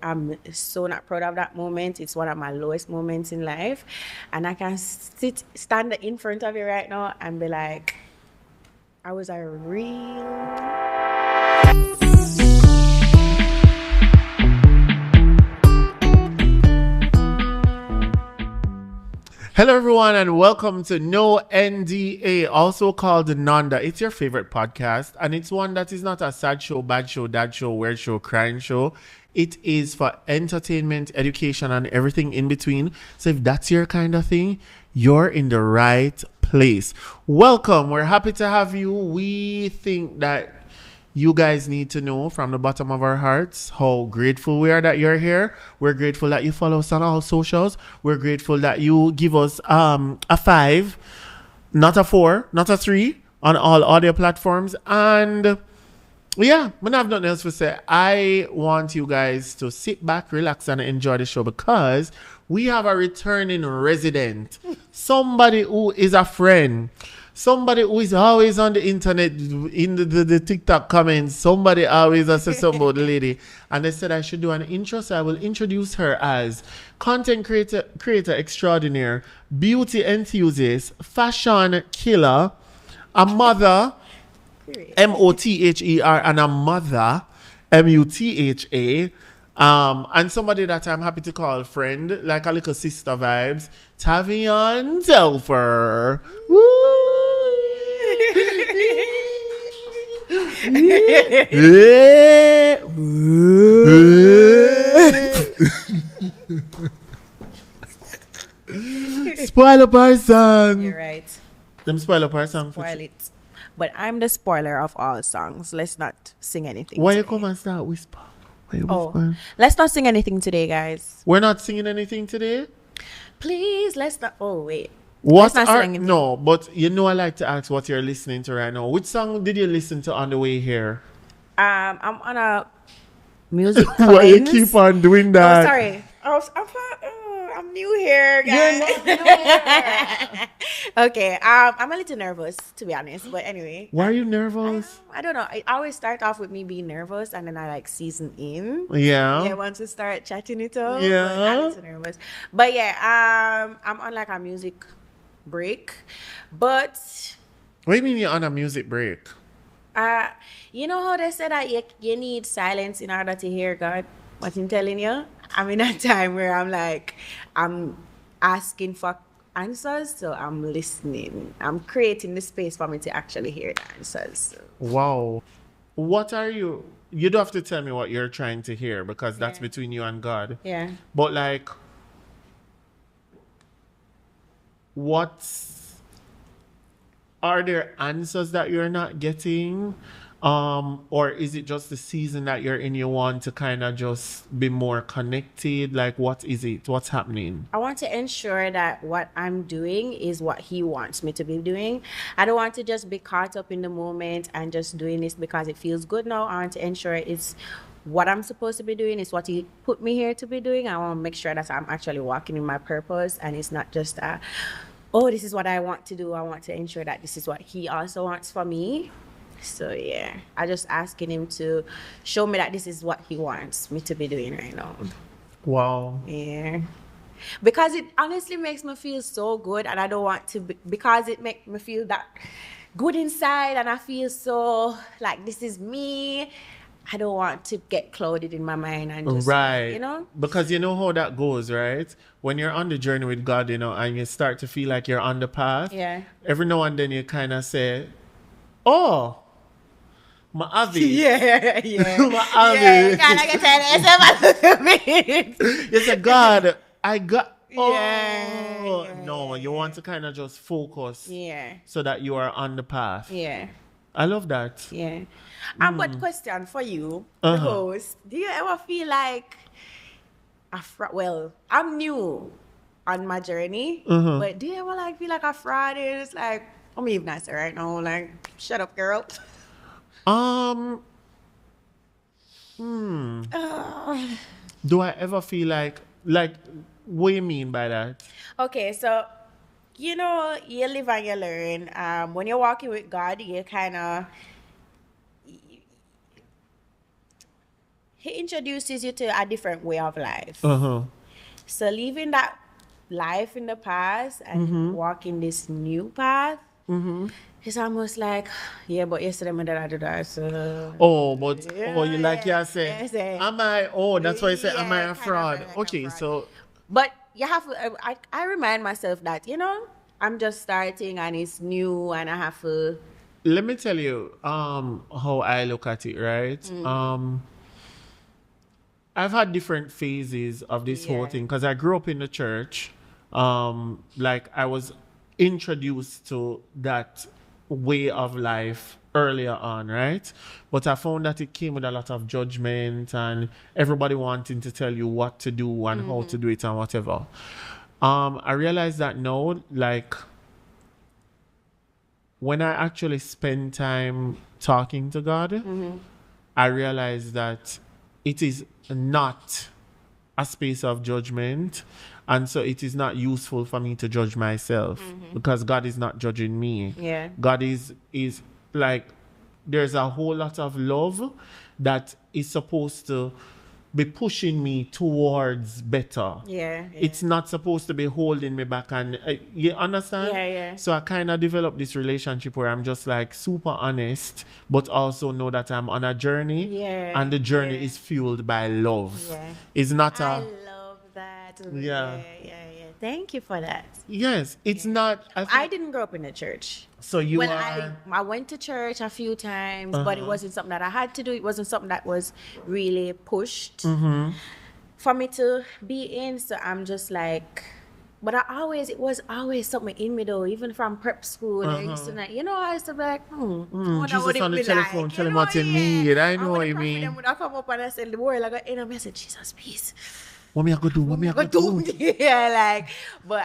I'm so not proud of that moment. It's one of my lowest moments in life. And I can stand in front of you right now and be like, I was a real. Hello, everyone, and welcome to No NDA, also called Nonda. It's your favorite podcast, and it's one that is not a sad show, bad show, dad show, weird show, crying show. It is for entertainment, education, and everything in between. So if that's your kind of thing, you're in the right place. Welcome. We're happy to have you. We think that you guys need to know from the bottom of our hearts how grateful we are that you're here. We're grateful that you follow us on all socials. We're grateful that you give us a 5, not a 4, not a 3 on all audio platforms. And yeah, I have nothing else to say. I want you guys to sit back, relax, and enjoy the show because we have a returning resident. Somebody who is a friend. Somebody who is always on the internet, in the TikTok comments. Somebody always says something about the lady. And they said I should do an intro, so I will introduce her as content creator extraordinaire, beauty enthusiast, fashion killer, a mother, M-O-T-H-E-R, and a mother, M-U-T-H-A. And somebody that I'm happy to call friend, like a little sister vibes, Tavian Telfer. Woo! Spoil up our song. You're right. Them spoil up our song. Spoil it. But I'm the spoiler of all songs. Let's not sing anything. Why today. you come and start whisper? Let's not sing anything today, guys. We're not singing anything today? Please, let's not. Oh, wait. What Let's not are sing anything. no? But you know, I like to ask what you're listening to right now. Which song did you listen to on the way here? I'm on a music. Why you Commons. keep on doing Oh, that? sorry. I'm new here, guys. You're not new. Okay. I'm a little nervous, to be honest. But anyway. Why are you nervous? I don't know. I always start off with me being nervous, and then I like season in. Yeah. Yeah, once you start chatting it up. Yeah. But I'm a little nervous. But yeah, I'm on like a music break. But What do you mean you're on a music break? you know how they say that you need silence in order to hear God? What I'm telling you? I'm in a time where I'm asking for answers, so I'm listening. I'm creating the space for me to actually hear the answers. Wow. What are you? You don't have to tell me what you're trying to hear because that's Yeah. between you and God. Yeah. But like, are there answers that you're not getting? Or is it just the season that you're in, you want to kind of just be more connected? Like, what is it? What's happening? I want to ensure that what I'm doing is what he wants me to be doing. I don't want to just be caught up in the moment and just doing this because it feels good now. I want to ensure it's what I'm supposed to be doing, is what he put me here to be doing. I want to make sure that I'm actually walking in my purpose, and it's not just oh, this is what I want to do. I want to ensure that this is what he also wants for me. So yeah, I just asking him to show me that this is what he wants me to be doing right now. Wow. Yeah. Because it honestly makes me feel so good, and I don't want to because it makes me feel that good inside, and I feel so like this is me. I don't want to get clouded in my mind and just, Right. you know? Because you know how that goes, right? When you're on the journey with God, you know, and you start to feel like you're on the path. Yeah. Every now and then you kind of say, oh, my Avi. Yeah, yeah. My Avi. God, I can tell myself. You say, God, I got. Oh. Yeah. No, you want to kind of just focus Yeah. so that you are on the path. Yeah. I love that. Yeah. But question for you, the Uh-huh. host. Do you ever feel like well, I'm new on my journey, but do you ever like feel like a fraud is like, I'm even nicer right now, like, shut up, girl. Do I ever feel like what do you mean by that? Okay, so you know, you live and you learn. When you're walking with God, you kind of he introduces you to a different way of life. Uh-huh. So leaving that life in the past and walking this new path, it's almost like, yeah, but yesterday my dad did that. So You like you say, am I? Oh, that's why you say, am I a kind of fraud? like a Okay, fraud. so But you have to, I remind myself that, I'm just starting and it's new and I have to. let me tell you how I look at it, right? I've had different phases of this whole Yeah. thing because I grew up in the church. Like I was introduced to that way of life earlier on, right? But I found that it came with a lot of judgment and everybody wanting to tell you what to do and how to do it and whatever. I realized that now, like, when I actually spend time talking to God, I realize that it is not a space of judgment. And so it is not useful for me to judge myself because God is not judging me. Yeah. God is like, there's a whole lot of love that is supposed to be pushing me towards better. Yeah. It's not supposed to be holding me back. And you understand? Yeah. So I kind of developed this relationship where I'm just like super honest, but also know that I'm on a journey. Yeah, And the journey yeah. is fueled by love. Yeah. It's not I a... love that. Yeah. Yeah. Thank you for that. Yes, it's not... I didn't grow up in the church. So you Well, are... I went to church a few times, but it wasn't something that I had to do. It wasn't something that was really pushed for me to be in. So I'm just like, but it was always something in me though. Even from prep school, I used to like, I used to be like, what Jesus would it on the be telephone, like? tell him what you need. I know And what when you the prophet mean. them would have come up and I said the word, like, and I said, Jesus, peace. What me I go do? What me I go do? Yeah, like, but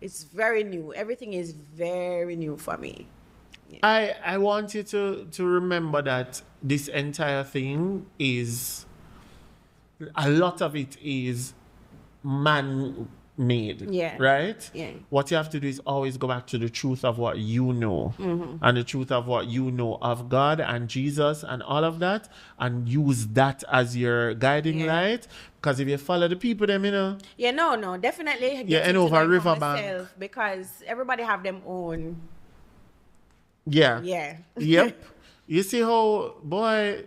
it's very new. Everything is very new for me. I want you to remember that this entire thing is... a lot of it is man-made, Yeah. right? Yeah. What you have to do is always go back to the truth of what you know and the truth of what you know of God and Jesus and all of that, and use that as your guiding light. Because if you follow the people, them, Yeah, no, definitely. Yeah, and to over know it for riverbank. myself, because everybody have them own. Yeah. Yeah. Yep. You see how, boy...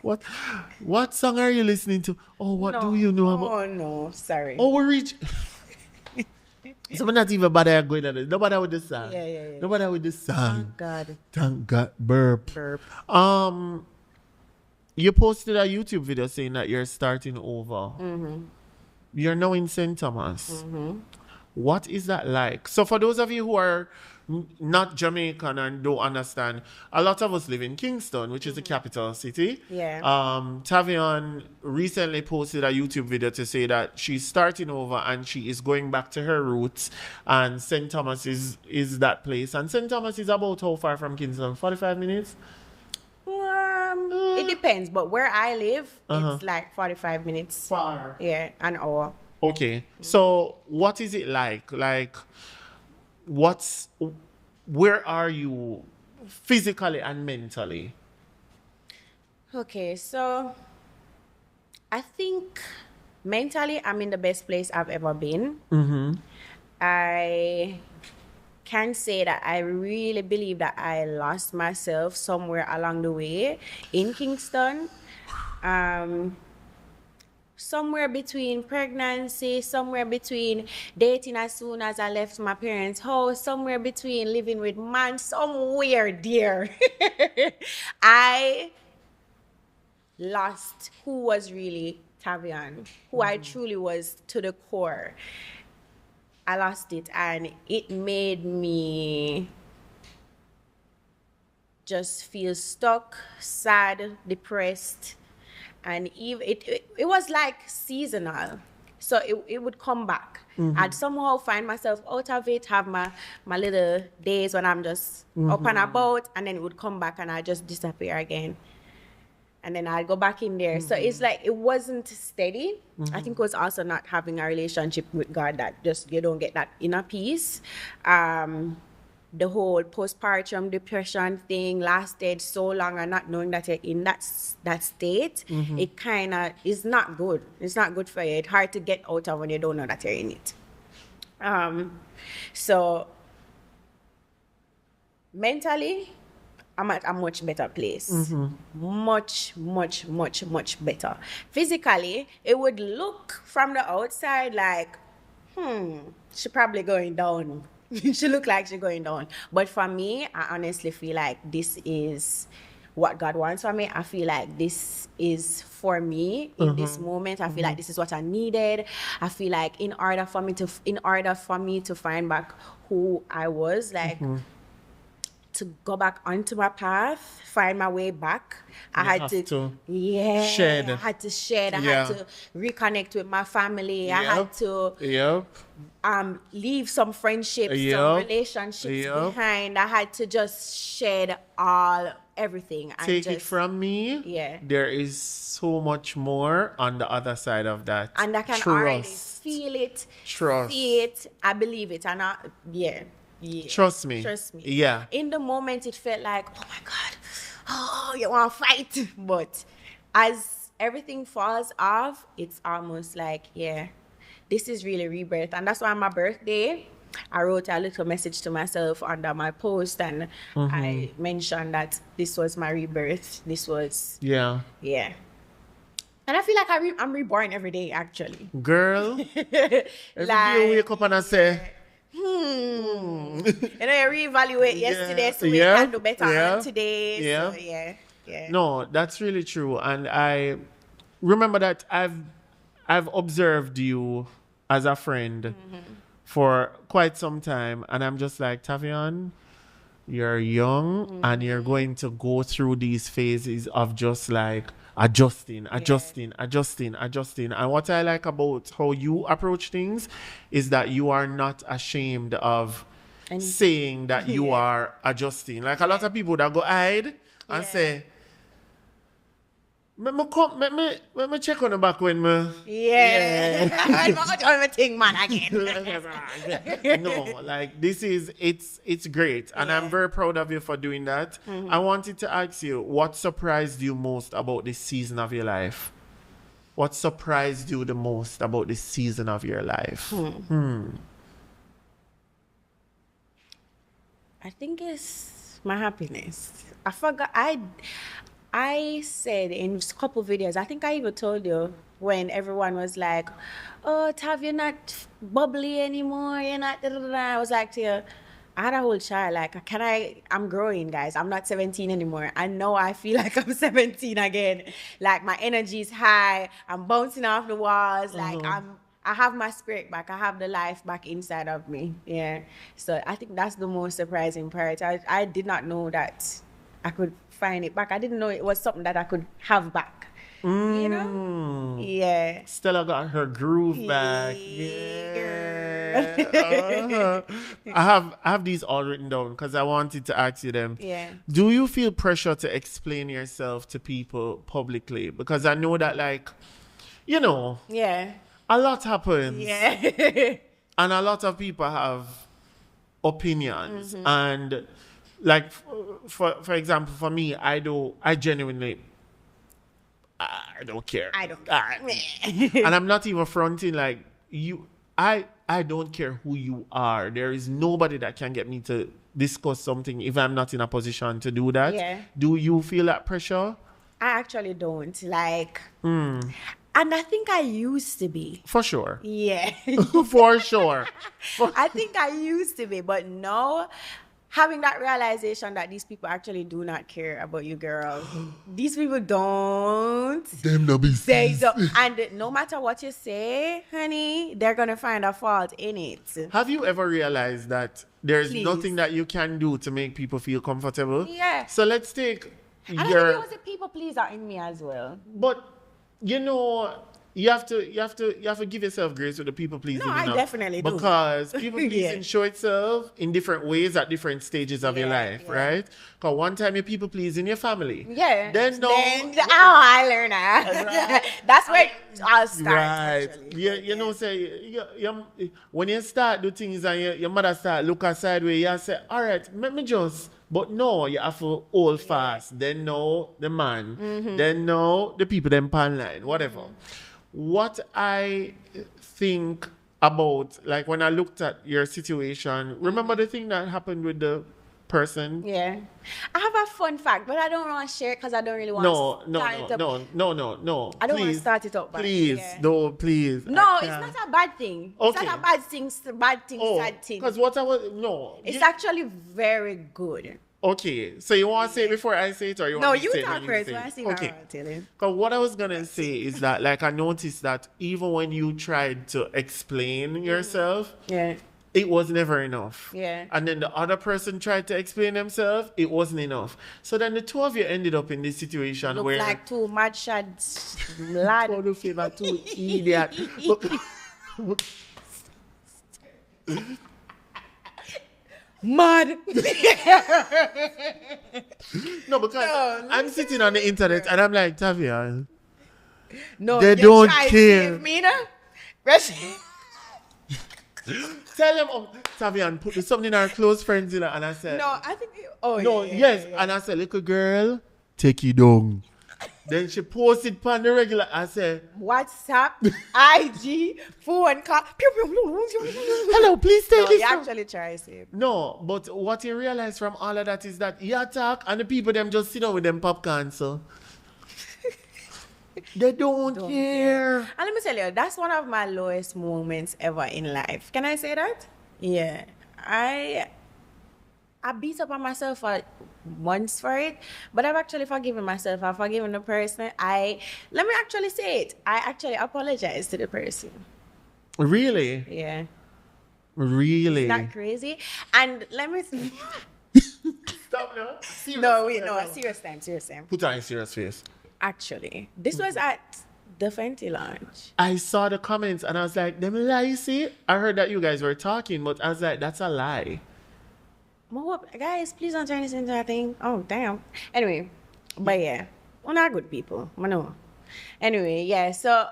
What song are you listening to? Oh, what do you know about... Oh no, sorry. Oh, we reach... So we're not even bother going at it. No bother with this song. Yeah. No bother with this song. God. Thank God. Burp. You posted a YouTube video saying that you're starting over. You're now in St. Thomas. What is that like? So for those of you who are not Jamaican and don't understand, a lot of us live in Kingston, which is the capital city. Yeah. Tavion recently posted a YouTube video to say that she's starting over and she is going back to her roots, and St. Thomas is that place. And St. Thomas is about how far from Kingston? 45 minutes? It depends, but where I live, it's like 45 minutes. Far. Yeah, an hour. Okay. So what is it like? Like, where are you physically and mentally? Okay, so I think mentally I'm in the best place I've ever been. I can say that I really believe that I lost myself somewhere along the way in Kingston. Somewhere between pregnancy, somewhere between dating as soon as I left my parents' house, somewhere between living with man, somewhere there. I lost who was really Tavian, who I truly was to the core. I lost it, and it made me just feel stuck, sad, depressed. And even it was like seasonal, so it would come back. I'd somehow find myself out of it, have my little days when I'm just up and about, and then it would come back and I just disappear again, and then I'd go back in there. So it's like it wasn't steady. I think it was also not having a relationship with God that just you don't get that inner peace. the whole postpartum depression thing lasted so long and not knowing that you're in that state, it kind of is not good. It's not good for you. It's hard to get out of when you don't know that you're in it. So mentally, I'm at a much better place. Much, much, much, much better. Physically, it would look from the outside like, she probably going down. She look like she's going down. But for me, I honestly feel like this is what God wants for me. I feel like this is for me in this moment. I feel like this is what I needed. I feel like in order for me to find back who I was, like to go back onto my path, find my way back, I had to shed. I had to shed. I had to reconnect with my family. I had to leave some friendships, some relationships behind. I had to just shed everything. And Take it from me. There is so much more on the other side of that. And I can already feel it, see it, I believe it. And Trust me. Yeah. In the moment, it felt like, oh my God, you want to fight. But as everything falls off, it's almost like, this is really rebirth. And that's why on my birthday, I wrote a little message to myself under my post, and I mentioned that this was my rebirth. This was, And I feel like I'm reborn every day, actually. Girl, every day you wake up and I say, you reevaluate yesterday so we can do better today. No, that's really true. And I remember that I've observed you as a friend for quite some time, and I'm just like, Tavian, you're young and you're going to go through these phases of just like adjusting. And what I like about how you approach things is that you are not ashamed of saying that you are adjusting. Like a lot of people that go hide and say, Let me check on the back when me. I'm not going to think, man, again. No, like it's great. And I'm very proud of you for doing that. I wanted to ask you, what surprised you most about this season of your life? What surprised you the most about this season of your life? I think it's my happiness. I forgot. I said in a couple videos, I think I even told you when everyone was like, oh, Tav, you're not bubbly anymore. You're not, I was like to you, I had a whole child. Like, I'm growing, guys. I'm not 17 anymore. I know I feel like I'm 17 again. Like, my energy is high. I'm bouncing off the walls. Like, I have my spirit back. I have the life back inside of me. Yeah. So I think that's the most surprising part. I did not know that I could find it back. I didn't know it was something that I could have back. You know? Yeah. Stella got her groove back. Yeah. I have these all written down because I wanted to ask you them. Yeah. Do you feel pressure to explain yourself to people publicly? Because I know that, like, you know, a lot happens. Yeah. And a lot of people have opinions. And like, for example, for me, I genuinely, I don't care. I don't care. And I'm not even fronting like you. I don't care who you are. There is nobody that can get me to discuss something if I'm not in a position to do that. Yeah. Do you feel that pressure? I actually don't. Like, and I think I used to be. For sure. Yeah. For sure. I think I used to be, but no. Having that realization that these people actually do not care about you, girl. These people don't. Them no be say so. And no matter what you say, honey, they're going to find a fault in it. Have you ever realized that there's nothing that you can do to make people feel comfortable? Yeah. So let's take I think it was a people pleaser in me as well. But, you know, you have to give yourself grace with the people pleasing. No, I definitely do. Because people pleasing Yeah. show itself in different ways at different stages of your Yeah, life, yeah. right? Because one time you people pleasing your family. Yeah. Then no. I learned that. That's where it all starts. Right. Actually. You know, say when you start do things and your mother start look aside where you say, all right, let me just. But no, you have to hold fast. Then no, the man. Mm-hmm. Then no, the people them pan line, whatever. What I think about, like when I looked at your situation, remember the thing that happened with the person? Yeah. I have a fun fact, but I don't want to share it because I don't really want No. to start it up. No. I don't want to Please. start it up. But Please, yeah. no, please. No, I it's can't. not a bad thing. Okay. It's not a bad thing, sad thing. Because what I was, no. It's actually very good. Okay, so you want to say it before I say it, or you want No, me to you say it talk when first. say When I it? see Okay. I'll tell you. Because what I was going to say is that, like, I noticed that even when you tried to explain yourself, Yeah. it was never enough. Yeah. And then the other person tried to explain themselves, it wasn't enough. So then the two of you ended up in this situation Look where... like two mad shads lad. How do you feel like two idiot? Mad. No, because I'm sitting on the internet and I'm like, Tavian, No, They you don't try to care. save me, no? Rush- tell them, Tavian, put something in our close friends in, and I said, No, I think. Oh, no, yeah, yes. yeah. And I said, little girl, take it down. Then she posted on the regular. I said, WhatsApp, IG, phone call. hello, please take No, this you down. actually try to save. No, but what you realize from all of that is that you attack and the people them just sit down with them popcorn, so they don't care. And let me tell you, that's one of my lowest moments ever in life. Can I say that? Yeah. I beat up on myself for once for it, but I've actually forgiven myself. I've forgiven the person. Let me actually say it. I actually apologize to the person. Really? Yeah. Really? Isn't that crazy? And let me Stop now. Serious. No, wait, no, serious time. Put on a serious face. Actually, this was at the Fenty launch. I saw the comments and I was like, them lie, you see? I heard that you guys were talking, but I was like, that's a lie. Guys, please don't turn this into a thing. Oh, damn. Anyway, but yeah, we're not good people. I know. Anyway, yeah, so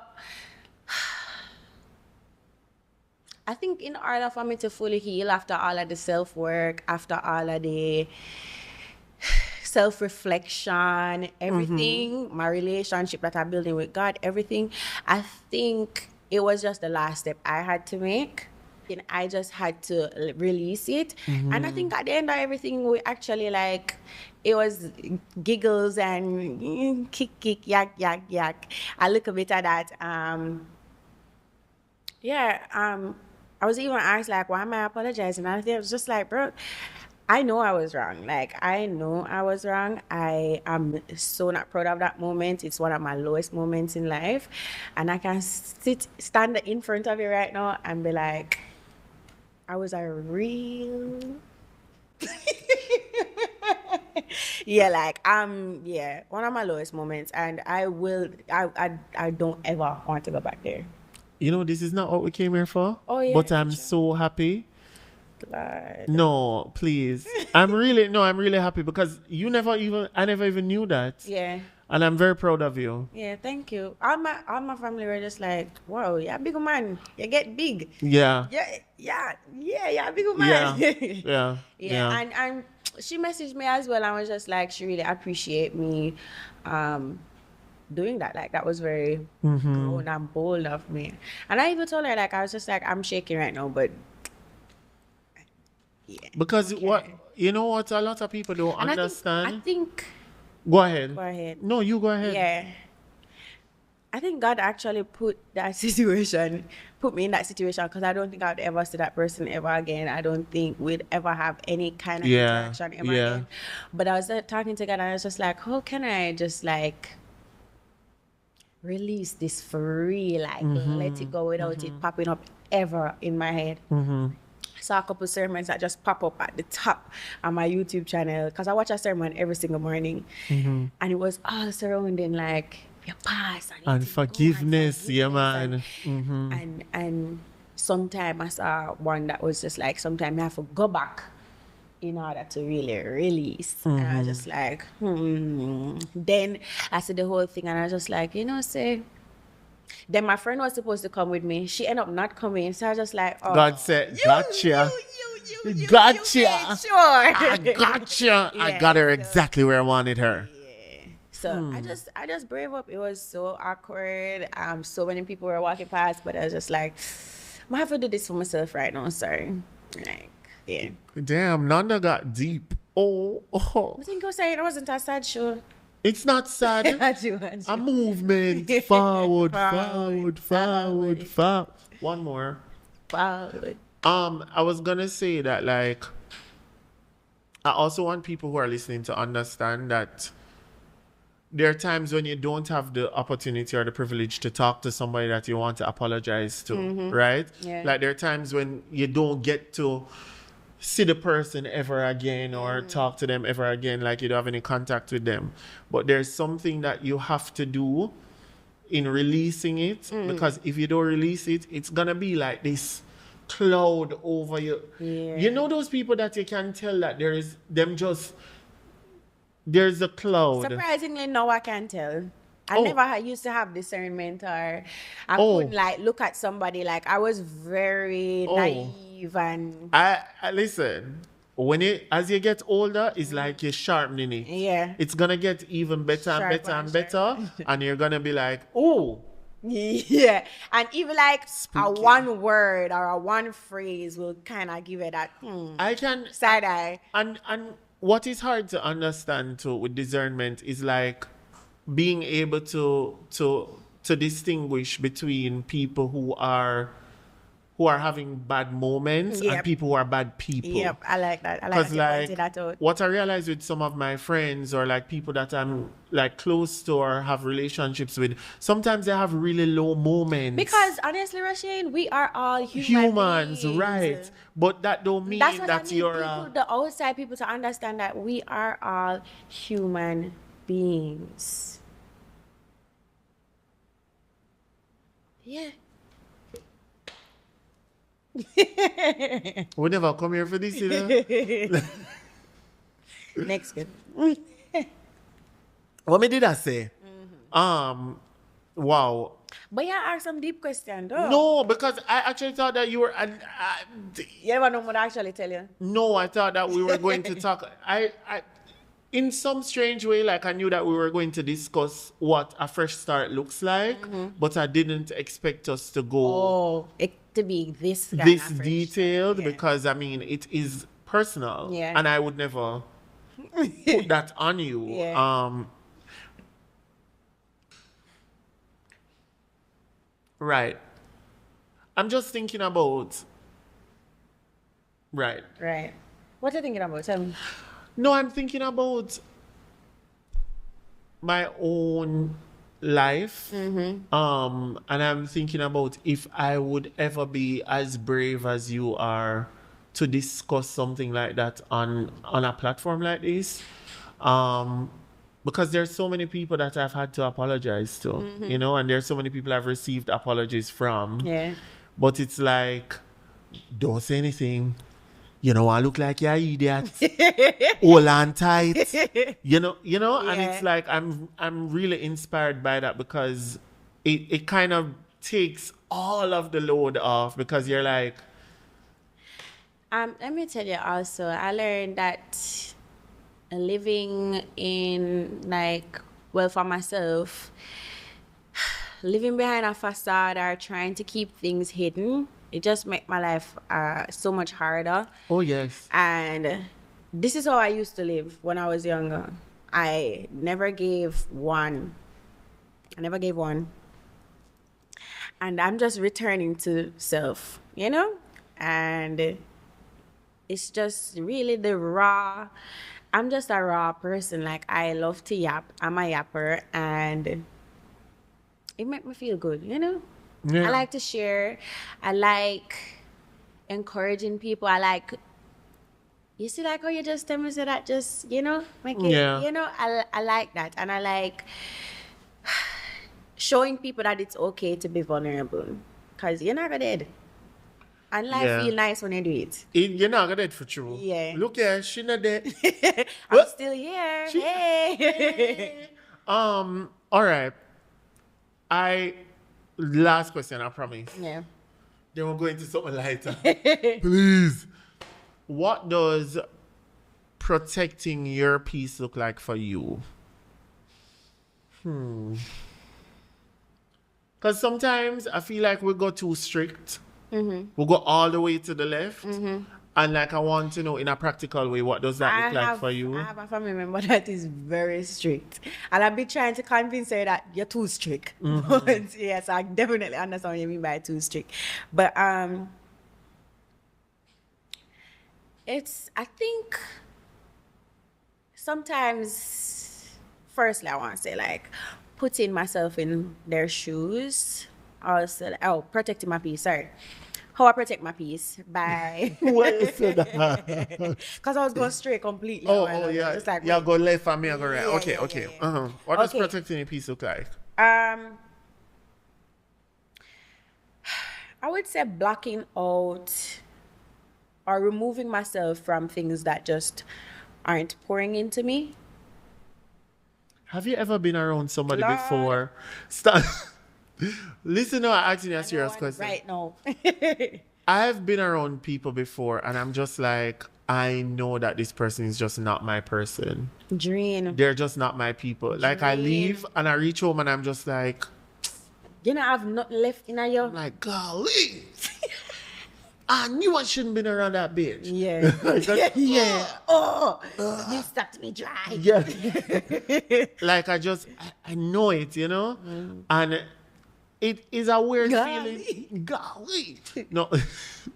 I think in order for me to fully heal after all of the self-work, after all of the self-reflection, everything, my relationship that I'm building with God, everything, I think it was just the last step I had to make. And I just had to release it. And I think at the end of everything, we actually it was giggles and kick, yak. A little bit of that. I was even asked, why am I apologizing? And I was just like, bro, I know I was wrong. I know I was wrong. I am so not proud of that moment. It's one of my lowest moments in life. And I can stand in front of you right now and be like, I was a real... one of my lowest moments. And I don't ever want to go back there. You know, this is not what we came here for. Oh, yeah. But I'm so happy. Glad. No, please. I'm really happy because I never even knew that. Yeah. And I'm very proud of you. Yeah, thank you. All my family were just like, wow, you're a big man. You get big. Yeah. Yeah, you're a big man. Yeah. And she messaged me as well. I was just like, she really appreciate me doing that. That was very grown and bold of me. And I even told her, I was just like, I'm shaking right now, but yeah. Because what a lot of people don't And understand. I think Go ahead. Go ahead. No, you go ahead. Yeah. I think God actually put me in that situation because I don't think I would ever see that person ever again. I don't think we'd ever have any kind of interaction ever again. But I was talking to God and I was just like, how can I just release this free, let it go without it popping up ever in my head. I saw a couple sermons that just pop up at the top on my YouTube channel because I watch a sermon every single morning. And it was all surrounding your past and, And let it go forgiveness, yeah, forgiveness man. and sometimes I saw one that was just like sometimes you have to go back in order to really release. And I was just like, Then I said the whole thing and I was just like, say. Then my friend was supposed to come with me. She ended up not coming. So I was just like, oh. God said, gotcha. You Gotcha. made sure. I gotcha. I Yeah, got her so- exactly where I wanted her. Yeah. So I just brave up. It was so awkward. So many people were walking past, but I was just like, I'm gonna have to do this for myself right now. Sorry. Like, yeah. Damn, Nanda got deep. Oh. I think I was saying it wasn't a sad show. It's not sad. A movement. Forward. One more. Forward. I was gonna say that, like, I also want people who are listening to understand that there are times when you don't have the opportunity or the privilege to talk to somebody that you want to apologize to, right? Yeah. Like, there are times when you don't get to see the person ever again or talk to them ever again, like you don't have any contact with them. But there's something that you have to do in releasing it, because if you don't release it, it's gonna be like this cloud over you. Yeah. You know those people that you can tell that there's a cloud. Surprisingly, no, I can't tell. I Oh. never used to have discernment, or I couldn't like look at somebody. Like I was very naive and I listen. As you get older, it's like you're sharpening it. yeah. It's gonna get even better and Sharper better and and better, and you're gonna be like, oh, Yeah, and even like a Spooky. one word or a one phrase will kind of give it that I can. side eye. And what is hard to understand too with discernment is like being able to distinguish between people who are having bad moments and Yep. people who are bad people. Yep, I like that. I like Because that you like pointed that out. what I realize with some of my friends or like people that I'm like close to or have relationships with, sometimes they have really low moments. Because honestly, Rasheen, we are all humans, beings. right? But that don't mean That's what that I need you're people, the outside people to understand that we are all human beings. Yeah. we never come here for this, you know? Next good. What me did I say? Wow. But yeah, ask some deep question though. No, because I actually thought that you were. You never know what I actually tell you. No, I thought that we were going to talk. In some strange way, like I knew that we were going to discuss what a fresh start looks like, but I didn't expect us to go Oh, it to be this kind this of fresh. detailed, Yeah. because I mean it is personal, Yeah. and I would never put that on you. Yeah. Right. I'm just thinking about. Right. Right. What are you thinking about? No, I'm thinking about my own life. And I'm thinking about if I would ever be as brave as you are to discuss something like that on a platform like this. Because there's so many people that I've had to apologize to, you know, and there's so many people I've received apologies from. Yeah. But it's like, don't say anything. You know, I look like you're idiot. Hold on tight. You know, and it's like I'm really inspired by that, because it kind of takes all of the load off, because you're like, Let me tell you also, I learned that living in for myself, living behind a facade or trying to keep things hidden, it just make my life so much harder. oh yes. And this is how I used to live when I was younger. I never gave one. And I'm just returning to self, you know? And it's just really the raw. I'm just a raw person. Like, I love to yap. I'm a yapper. And it make me feel good, you know? Yeah. I like to share. I like encouraging people. I like, you see, like how you just tell me so that just, you know, make it, Yeah. you know, I like that. And I like showing people that it's okay to be vulnerable. Because you're never dead. And life feel nice when you do it. You're not dead for true. Yeah. Look here, she not dead. I'm still here. Hey. All right. Last question, I promise. Yeah. Then we'll go into something lighter. Please. What does protecting your peace look like for you? Because sometimes I feel like we go too strict. We'll go all the way to the left. And like I want to know in a practical way, what does that look like for you? I have a family member that is very strict. And I've been trying to convince her that you're too strict. But yes, I definitely understand what you mean by too strict. But I think sometimes, firstly, I want to say like putting myself in their shoes. Also, protecting my peace. Sorry. How I protect my peace by Why you say that? Because I was going straight completely. Yeah. Just like, go left and me, I go right. Yeah, Okay. yeah. What does protecting your peace look like? I would say blocking out or removing myself from things that just aren't pouring into me. Have you ever been around somebody Lord. before? Listen, now I'm asking you a serious question. Right now. I've been around people before and I'm just like, I know that this person is just not my person. Dream. They're just not my people. Like I leave and I reach home and I'm just like, You know, I've not left in a year. I'm like, golly. I knew I shouldn't been around that bitch. Yeah. Yeah. You sucked me dry. Yeah. Like I know it, you know? And it is a weird feeling. Golly. No,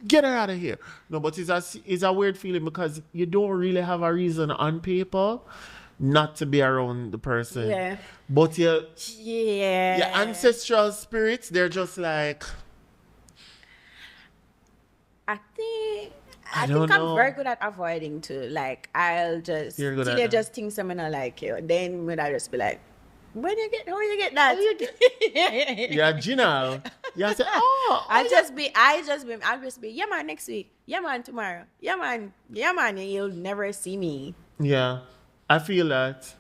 get her out of here. No, but it's a weird feeling because you don't really have a reason on paper not to be around the person. Yeah. But your Yeah. ancestral spirits, they're just like, I think I I'm know. very good at avoiding too. Like I'll just You're good till at they that. just think someone I like you. Then when I just be like, how you get that? yeah, Gina. You say, I'll just be, yeah man, next week. Yeah man, tomorrow. Yeah man, and you'll never see me. yeah. I feel that.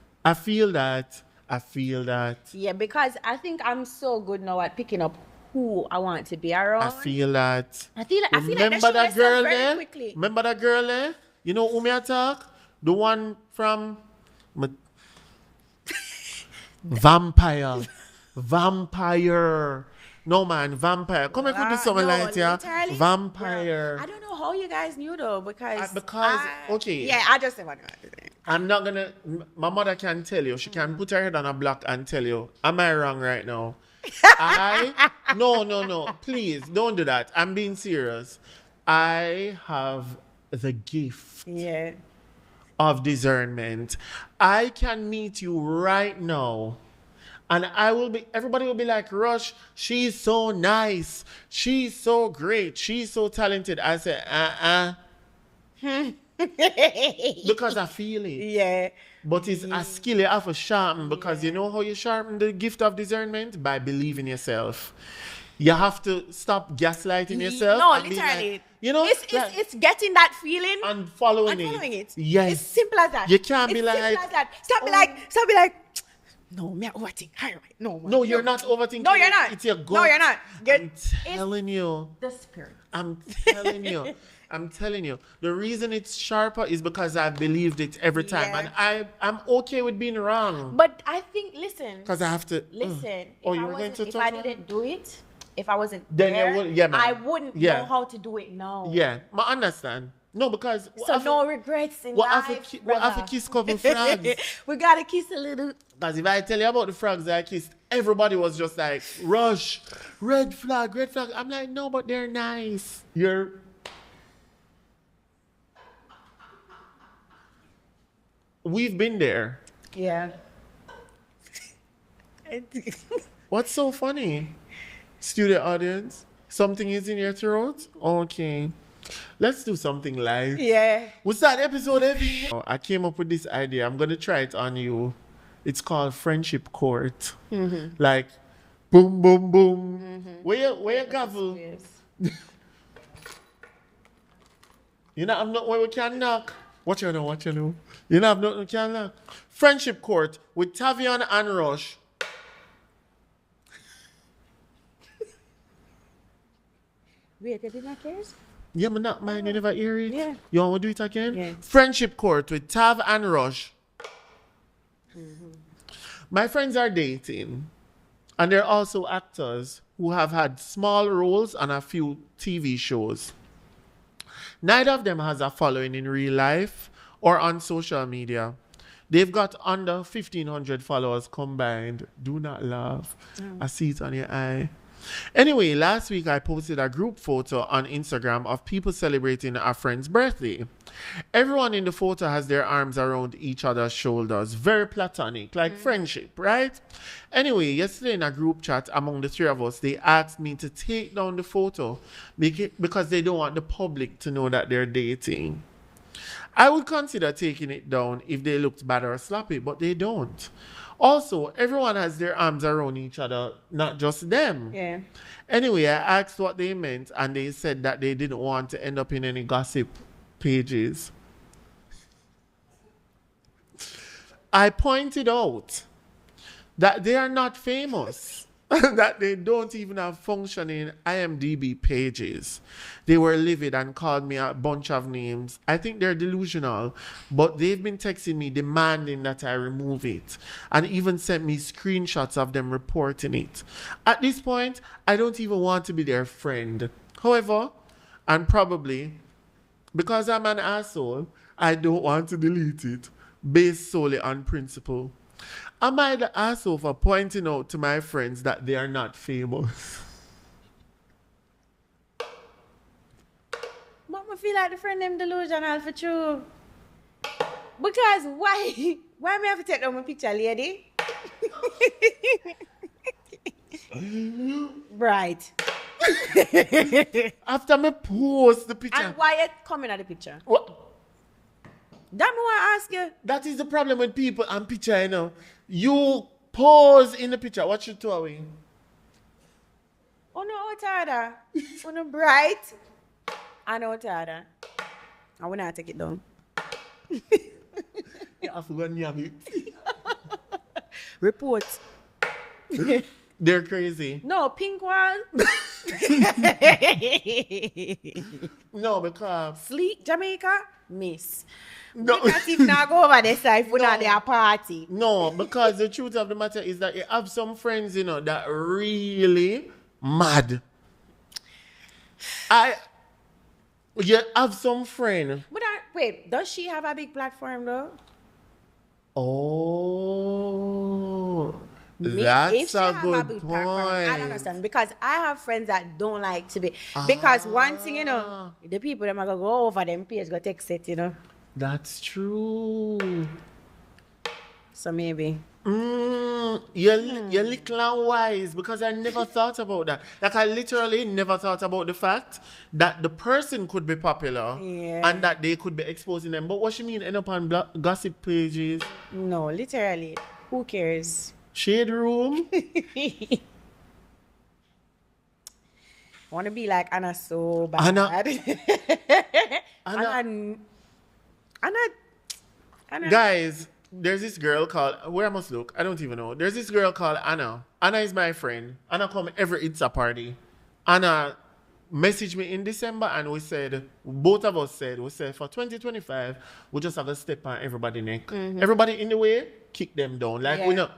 Yeah, because I think I'm so good now at picking up who I want to be around. I feel that. I feel like they Remember show that girl themselves very there? quickly. Remember that girl there? You know who me attack? The one from Vampire. No man, Vampire. Come and put this something like yeah. literally, Vampire. I don't know how you guys knew though, because okay. Yeah, I just said what I wanted to say. I'm not gonna. My mother can tell you. She can put her head on a block and tell you. Am I wrong right now? No. Please don't do that. I'm being serious. I have the gift of discernment. I can meet you right now. And everybody will be like, Rush, she's so nice. She's so great. She's so talented. I say, because I feel it. Yeah. But it's a skill you have to sharpen because you know how you sharpen the gift of discernment? By believing yourself. You have to stop gaslighting yourself. No, and be literally. like, you know? It's getting that feeling and following it. Yes. It's simple as that. You can't be It's like... simple as that. Stop be like, no, me overthink. No, you're not overthinking. No, you're not. It's your gut. No, you're not. I'm telling you. The spirit. I'm telling you. I'm telling you. The reason it's sharper is because I've believed it every time. Yeah. And I'm okay with being wrong. But I think, listen. Because I have to... Listen. If I didn't do it, if I wasn't then there, you would, man. I wouldn't know how to do it now. Yeah, I understand. No, because... So no regrets in life, What have to kiss couple frogs? We got to kiss a little... Because if I tell you about the frogs that I kissed, everybody was just like, Rush, red flag. I'm like, no, but they're nice. We've been there. Yeah. What's so funny? Studio audience, something is in your throat? Okay. Let's do something live. Yeah. What's that episode? I came up with this idea. I'm going to try it on you. It's called Friendship Court. Mm-hmm. Like, Boom, boom, boom. Where you gavel? Yes. You know, I'm not where we can knock. What you know? You know, I'm not we can knock. Friendship Court with Tavion and Rush. Wait, you did not care? Yeah, but not mine. You never hear it? Yeah. You want to do it again? Yeah. Friendship Court with Tav and Rush. My friends are dating. And they're also actors who have had small roles on a few TV shows. Neither of them has a following in real life or on social media. They've got under 1,500 followers combined. Do not laugh. I see it on your eye. Anyway, last week I posted a group photo on Instagram of people celebrating a friend's birthday. Everyone in the photo has their arms around each other's shoulders. Very platonic, like friendship, right? Anyway, yesterday in a group chat among the three of us, they asked me to take down the photo because they don't want the public to know that they're dating. I would consider taking it down if they looked bad or sloppy, but they don't. Also, everyone has their arms around each other, not just them. Yeah. Anyway, I asked what they meant, and they said that they didn't want to end up in any gossip pages. I pointed out that they are not famous, that they don't even have functioning IMDb pages. They were livid and called me a bunch of names. I think they're delusional, but they've been texting me demanding that I remove it and even sent me screenshots of them reporting it. At this point, I don't even want to be their friend. However, and probably because I'm an asshole, I don't want to delete it based solely on principle. Am I the asshole for pointing out to my friends that they are not famous? But I feel like the friend them delusional for true. Because why? Why me have to take down my picture, lady? Right. After me post the picture. And why you coming at the picture? What? That me want to ask you. That is the problem with people and picture, you know. You pose in the picture. What you doing? Oh no, it's harder. Oh no, bright. I know it's harder. I want to take it down. You have to go and yam it. Report. They're crazy. No, pink one. No, because... Sleek Jamaica, miss. No. Because if not go over this side, we're not there party. No, because the truth of the matter is that you have some friends, you know, that really mad. You have some friend. But wait, does she have a big platform though? Oh, If that's she a have good big point. platform, I don't understand because I have friends that don't like to be because one thing you know, the people that are gonna go over them page go text it, you know. That's true. So maybe. You're little and wise because I never thought about that. Like I literally never thought about the fact that the person could be popular and that they could be exposing them. But what you mean end up on gossip pages? No, literally. Who cares? Shade room? Want to be like Anna so bad. Anna. Guys, there's this girl called, where I must look, I don't even know. There's this girl called Anna. Anna is my friend. Anna come every Itza party. Anna messaged me in December and we said for 2025, we just have to step on everybody's neck. Everybody in the way, kick them down. Like we know.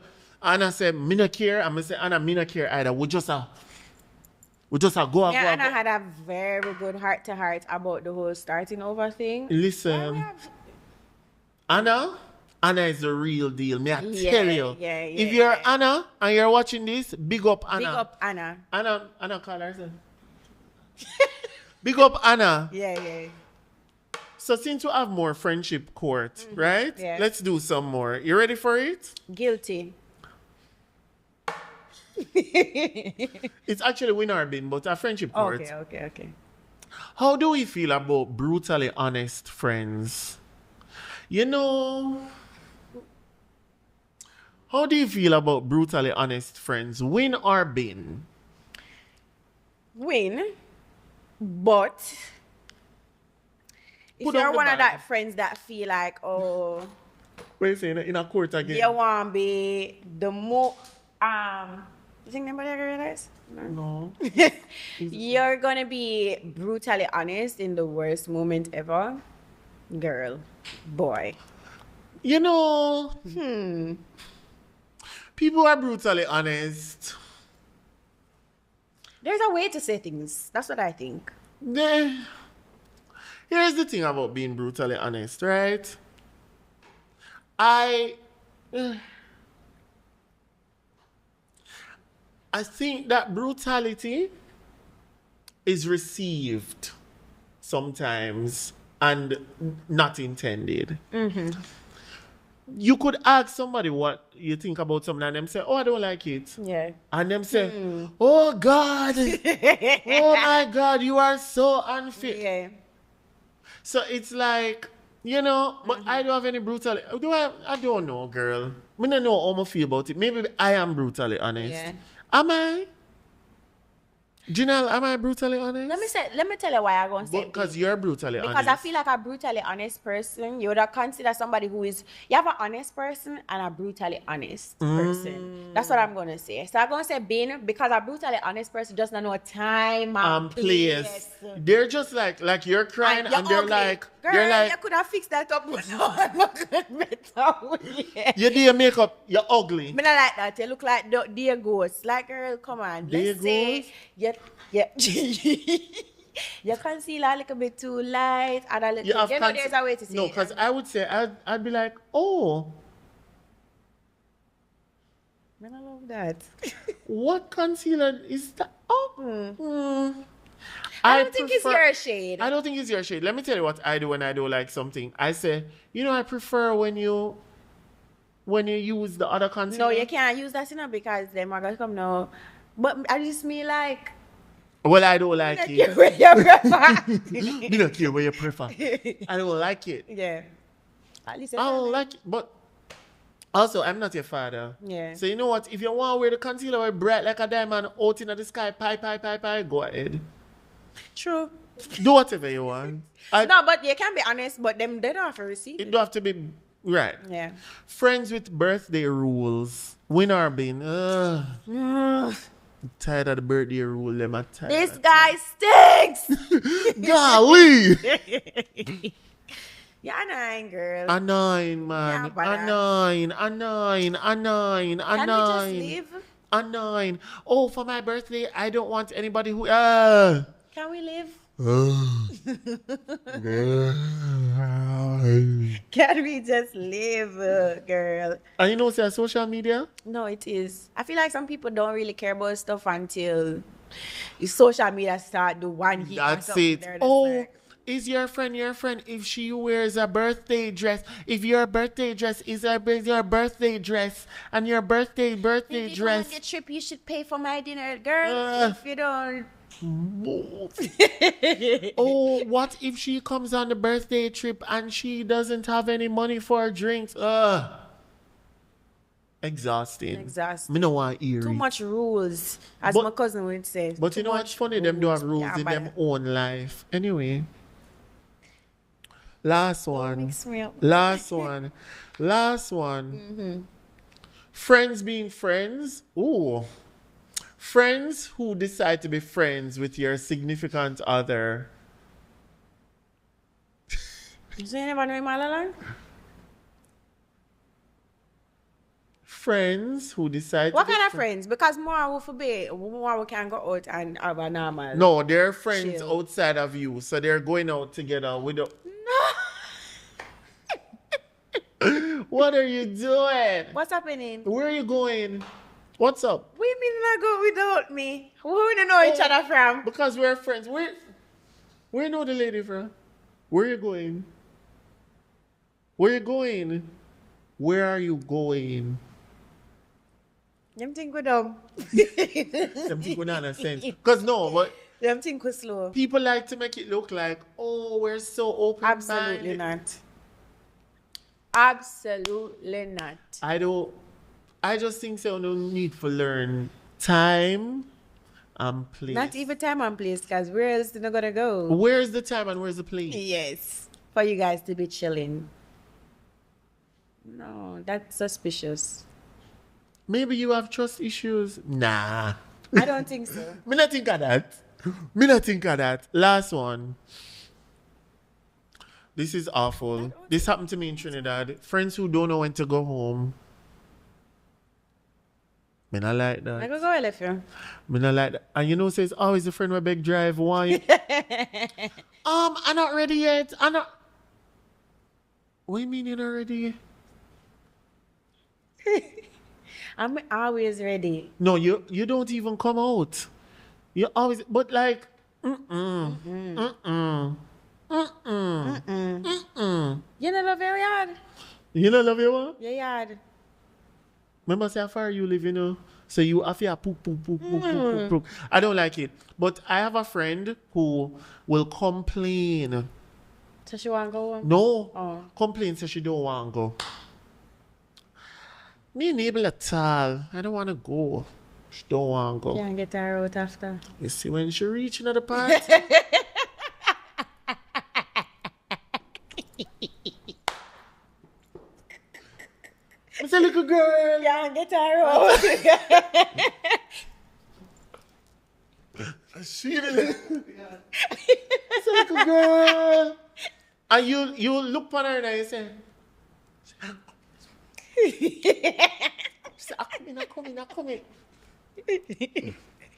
Anna said, me no care. I'm going to say, Anna, me no care either. We just go. Anna had a very good heart-to-heart about the whole starting over thing. Listen. Anna is the real deal. May I tell you. If you're Anna and you're watching this, big up Anna. Big up Anna. Anna call herself. Big up Anna. Yeah. So since we have more friendship court, right? Yeah. Let's do some more. You ready for it? Guilty. It's actually winner bin, but a friendship court. Okay. How do we feel about brutally honest friends? You know, How do you feel about brutally honest friends? Win or bin? Win, but if Put on you're the one of bag. that friends that feel like, oh, What you saying? In a court again? you want to be the more, you think nobody ever realize? No. You're going to be brutally honest in the worst moment ever. Girl, boy. You know, people are brutally honest. There's a way to say things. That's what I think. Here's the thing about being brutally honest, right? I think that brutality is received sometimes and not intended. You could ask somebody what you think about something and them say, oh, I don't like it. Yeah. And them say, oh, God. Oh, my God, you are so unfit. Yeah. So it's like, you know, but I don't have any brutality. I don't know, girl. I don't know how I feel about it. Maybe I am brutally honest. Yeah. Am I? Janelle, am I brutally honest? Let me tell you why I'm going to say Because you're brutally honest. because I feel like a brutally honest person, you would consider somebody who is, you have an honest person and a brutally honest person. That's what I'm going to say. So I'm going to say being, because a brutally honest person does not know time and place. They're just like you're crying and they're ugly. like, Girl, they're like, you could have fixed that up, but no, I'm not good better. you do your makeup, you're ugly. Me not like that. You look like dear ghost. Like, girl, come on. Dear Let's say your concealer a little bit too light and a little. You know, there's a way to say no, it. because I would say I'd be like, oh, I don't love that. what concealer is that? Oh, I don't think it's your shade. I don't think it's your shade. Let me tell you what I do when I don't like something. I say, you know, I prefer when you use the other concealer. No, you can't use that, you know, because them are gonna come now. But I just mean like. Well, I don't like it. You prefer. Me not care where you prefer. I don't like it. Yeah. At least I don't like it. But also, I'm not your father. Yeah. So you know what? If you want to wear the concealer wear bright like a diamond out in the sky, pie, go ahead. True. Do whatever you want. No, but you can be honest, but they don't have to receive It don't have to be right. Yeah. Friends with birthday rules. Win or bin. Tired of the birthday rule. Them are tired. This guy stinks. Golly. You're annoying, girl. Annoying, man. Yeah, Annoying. Can we just leave? Annoying. Oh, for my birthday, I don't want anybody who. Can we leave? Can we just leave, girl? And you know, say social media? No, it is. I feel like some people don't really care about stuff until the social media start the one hit. That's it. Is your friend if she wears a birthday dress? If your birthday dress is your birthday dress and your birthday dress. If you want the trip, you should pay for my dinner, girl. If you don't. Oh, what if she comes on the birthday trip and she doesn't have any money for drinks? Exhausting. Me no want eerie. Too much rules, as my cousin would say. But you know what's funny? Them do have rules in them own life. Anyway. Last one. Friends being friends. Ooh. Friends who decide to be friends with your significant other. You say never know Malalan? Friends who decide what kind of friends? Because more we can go out and have a normal. No, they're friends chill. outside of you. So they're going out together with the... No. What are you doing? What's happening? Where are you going? What's up? We mean not go without me. Who we don't know each other from? Because we're friends. Where you know the lady from? Where are you going? Where are you going? Where are you going? Them think we dumb. Them think we not in a sense. Because no, but them think we slow. People like to make it look like, oh, we're so open-minded. Absolutely not. Absolutely not. I I just think so. No need for learn time and place. Not even time and place, because where else you not gonna go? Where's the time and where's the place? Yes. For you guys to be chilling. No, that's suspicious. Maybe you have trust issues. Nah. I don't think so. Me not think of that. Me not think of that. Last one. This is awful. This happened to me in Trinidad. Friends who don't know when to go home. Me not like that. I go left you. Me not like that. And you know, says always a friend with big drive. Why? I'm not ready yet. I'm not. What do you mean you're not ready? I'm always ready. No, you don't even come out. You always, but like, mm-mm. You don't love your yard. You don't love your what? Your yard. Remember say how far you live, you know? So you have to poop. I don't like it. But I have a friend who will complain. So she want to go home? No. Oh. Complain so she don't want to go. Me enable at all. I don't want to go. She don't want to go. Can't get her out after. You see when she reach another part? It's a little girl. Can't get her out. She did. It's a little girl. And you look on her and you say, I'm coming.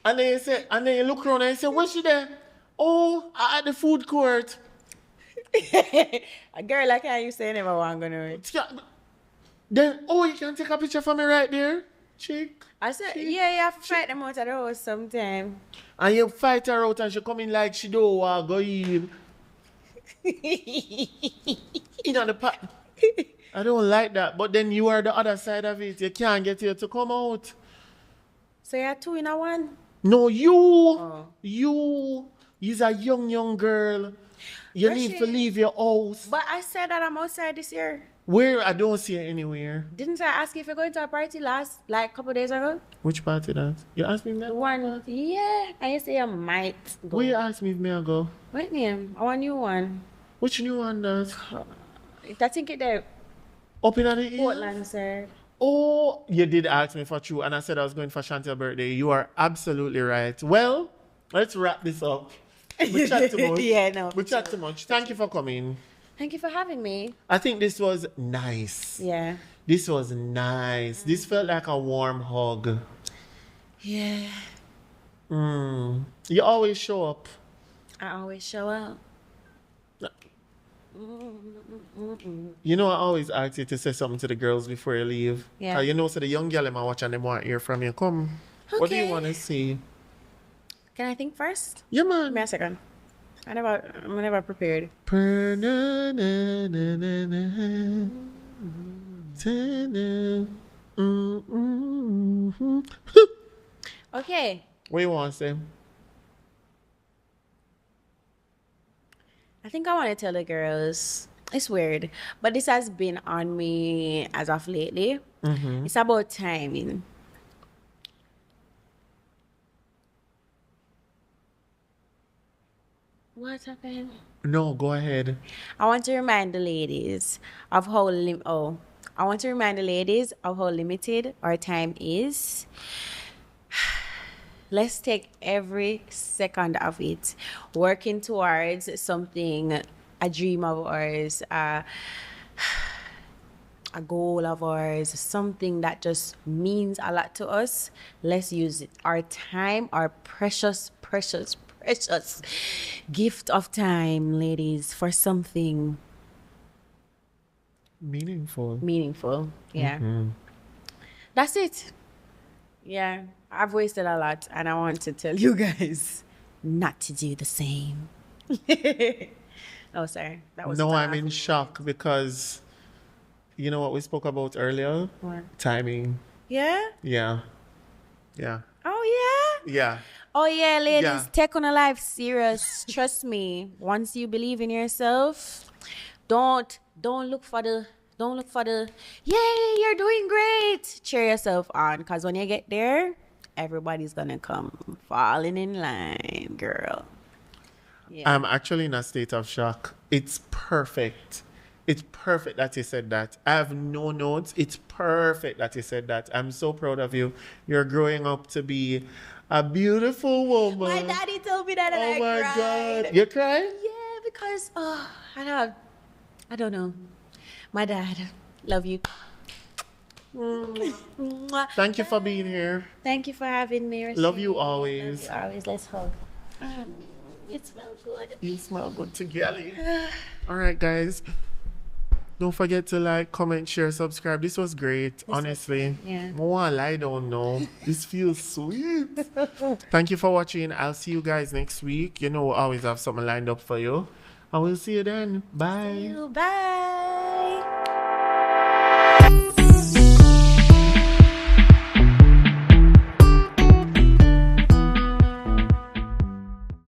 And then you look around and you say, where's she there? Oh, at the food court. A girl like her, you say never want to go nowhere. Then, you can take a picture for me right there, chick. I said, yeah, you have to fight them out of the house sometime. And you fight her out and she come in like she don't want to go in. In on the pot. I don't like that. But then you are the other side of it. You can't get here to come out. So you're two in a one? No, you. Oh. You's a young girl. You need to leave your house. But I said that I'm outside this year. Where? I don't see her anywhere. Didn't I ask you if you're going to a party a couple days ago? Which party that? You asked me that? The one, yeah. And you say I might go. Where you asked me if me I go? What name? I want a new one. Which new one does? I think it there. Up in the ear? Portland, sir. Oh, you did ask me for true, and I said I was going for Chantel's birthday. You are absolutely right. Well, let's wrap this up. We chat too much. Yeah, no. We chat too much. Thank you for coming. Thank you for having me. I think this was nice. Yeah. This was nice. This felt like a warm hug. Yeah. You always show up. I always show up. You know, I always ask you to say something to the girls before you leave. Yeah. You know, so the young girl in my watch and they want to hear from you. Come. Okay. What do you want to say? Can I think first? Yeah, man. Give me a second. I'm never prepared. Okay. What do you want to say? I think I want to tell the girls, it's weird, but this has been on me as of lately. It's about timing. What happened? No, go ahead. I want to remind the ladies of how limited our time is. Let's take every second of it working towards something, a dream of ours, a goal of ours, something that just means a lot to us. Let's use it. Our time, our precious gift of time, ladies, for something meaningful. Yeah. That's it. Yeah, I've wasted a lot, and I want to tell you guys not to do the same. Oh, sorry. That was no, I'm in shock because you know what we spoke about earlier? What? Timing. Yeah? Yeah. Oh, yeah? Yeah. Oh, yeah, ladies. Yeah. Take on a life serious. Trust me. Once you believe in yourself, don't look for the Don't look for the, yay, you're doing great. Cheer yourself on, because when you get there, everybody's going to come falling in line, girl. Yeah. I'm actually in a state of shock. It's perfect. It's perfect that you said that. I have no notes. It's perfect that you said that. I'm so proud of you. You're growing up to be a beautiful woman. My daddy told me that, and Oh I my cried. God. You cried? Yeah, because I don't know. My dad, love you. Mwah. Thank you for being here. Thank you for having me. Love you always. Love you always. Let's hug. It smells good. You smell good together. All right, guys. Don't forget to like, comment, share, subscribe. This was great, honestly. yeah. More I don't know. This feels sweet. Thank you for watching. I'll see you guys next week. You know, we always have something lined up for you. I will see you then. Bye. Bye.